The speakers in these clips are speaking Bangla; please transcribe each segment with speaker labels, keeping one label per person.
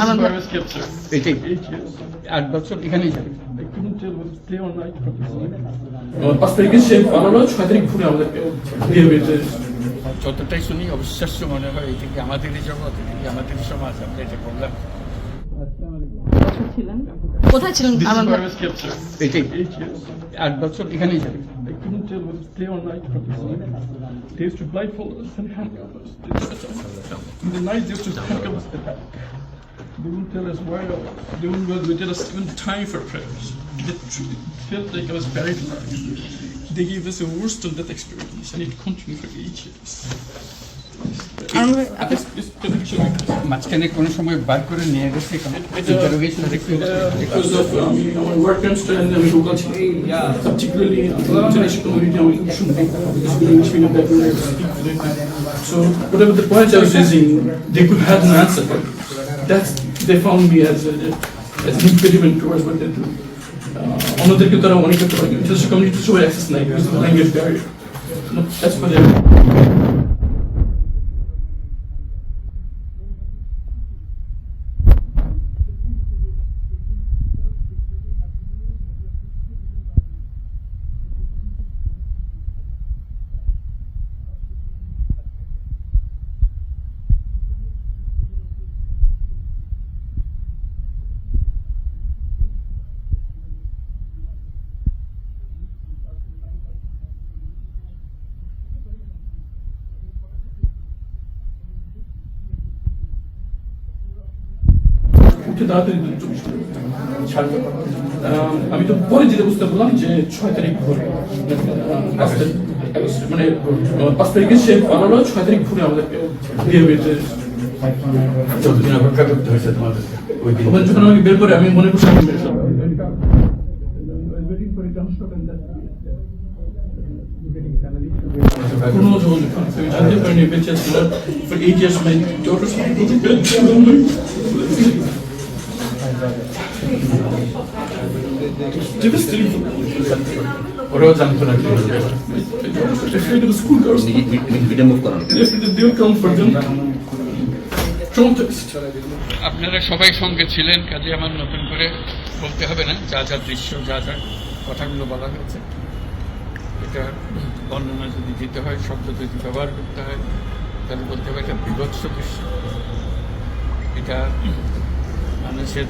Speaker 1: where I was kept, sir. 8 years.
Speaker 2: 8 বছর এখানেই থাকে।
Speaker 1: I couldn't tell whether it's day or night.
Speaker 3: 5 তারিখে সে পালালো, 6 তারিখ ঘুরে আমাদেরকে দিয়ে বেরিয়েছে।
Speaker 2: যতটাই শুনি অবিশ্বাস্য মনে হয়, এটা কি আমাদেরই জগৎ, এটা কি আমাদেরই সমাজ, আমরা এটা করলাম।
Speaker 4: কোথায় ছিলেন?
Speaker 1: This is where I was kept, sir.
Speaker 2: এটাই
Speaker 1: 8 years.
Speaker 2: 8 বছর এখানেই থাকে।
Speaker 1: I couldn't tell whether it's day or night. They used to blindfold us and handcuff us. In the night, they used to handcuff us. They wouldn't tell us where. They wouldn't tell us even time for prayers. It felt like I was buried alive. They gave us a worse than death experience, and it continued for 8 years.
Speaker 2: মাঝখানে কোনো সময় বার করে নিয়ে গেছে interrogation
Speaker 3: Because of our work constraint and the local particularly international community, we shouldn't be English medium that we speak to them. So whatever the point I was raising, they could have an answer. They found me as an impediment towards what they do. অন্যদেরকে তারা অনেক করতে পারে, international community সবাই অ্যাক্সেস নাই because of the language barrier. That's what they আমি তো পরে যেটা বুঝতে পারলাম যে 6 তারিখ ভোরে মানে 5 তারিখে সে পালালো, 6 তারিখ ভোরে আমাদেরকে দিয়ে বেরিয়েছে।
Speaker 5: যতদিন অপেক্ষা করতে হয়েছে তোমাদেরকে ওই দিন
Speaker 3: যখন আমাকে বের করে আমি মনে করছি আমি বের হলাম। কোনো যোগাযোগ আমি জানতে পারিনি বেঁচে ছিল for 8 years my daughter's
Speaker 5: ওরাও জানতো না কি
Speaker 3: school girls they will come for them traumatized.
Speaker 2: আপনারা সবাই সঙ্গে ছিলেন, কাজে আমার নতুন করে বলতে হবে না। যা যা দৃশ্য, যা যা কথাগুলো বলা হয়েছে, এটা বর্ণনা যদি দিতে হয়, শব্দ যদি ব্যবহার করতে হয়, তাহলে বলতে হবে এটা বিভৎস দৃশ্য। এটা মানুষের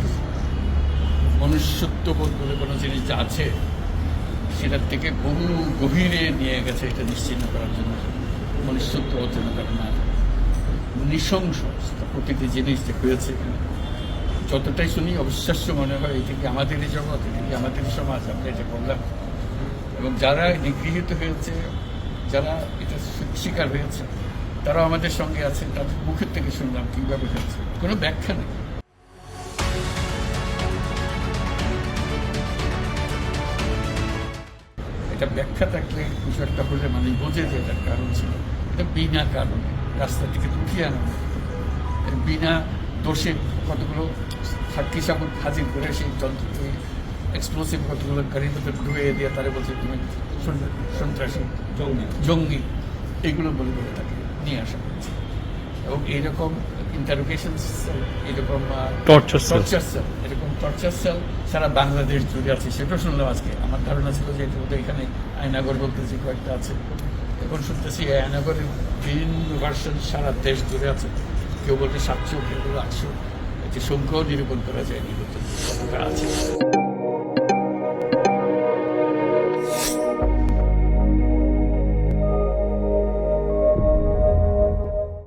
Speaker 2: মনুষ্যত্ববোধ বলে কোনো জিনিস যা আছে সেটার থেকে বহু গভীরে নিয়ে গেছে, এটা নিশ্চিন্ন করার জন্য। মনুষ্যত্ববোধ যেন তার না নৃশংস প্রতিটি জিনিস যে হয়েছে এখানে, যতটাই শুনি অবিশ্বাস্য মনে হয়, এটা কি আমাদেরই জগৎ, এটা কি আমাদেরই সমাজ, আমরা এটা করলাম। এবং যারা নিগৃহীত হয়েছে, যারা এটা শিকার হয়েছে, তারাও আমাদের সঙ্গে আছে। তাদের মুখের থেকে শুনলাম কীভাবে হয়েছে, কোনো ব্যাখ্যা নেই। এটা ব্যাখ্যা থাকলে কিছু একটা হলে মানুষ বোঝে যে এটার কারণ ছিল। এটা বিনা কারণে রাস্তা থেকে উঠিয়ে আনা, বিনা দোষে কতগুলো সাক্ষী সাবুত হাজির করে সেই যন্ত্র এক্সপ্লোসিভ কতগুলো গাড়ির ভিতরে ঢুয়ে দিয়ে তারা বলছে তুমি সন্ত্রাসী, জঙ্গি, এইগুলো বলে বলে তাকে নিয়ে আসা হয়েছে। এবং এইরকম ইন্টারোগেশন সেল, এরকম টর্চার সেল, এরকম টর্চার সেল সারা বাংলাদেশ জুড়ে আছে, সেটাও শুনলাম আজকে। আমার ধারণা ছিল যে এটা বোধহয় এখানে আয়নাগর বলতে যে কয়েকটা আছে, এখন শুনতেছি আয়নাগরের বিভিন্ন ভার্সন সারা দেশ জুড়ে আছে। কেউ বলছে 700, কেউ বলছে 800, যে সংখ্যাও নিরূপণ করা যায়নি আছে।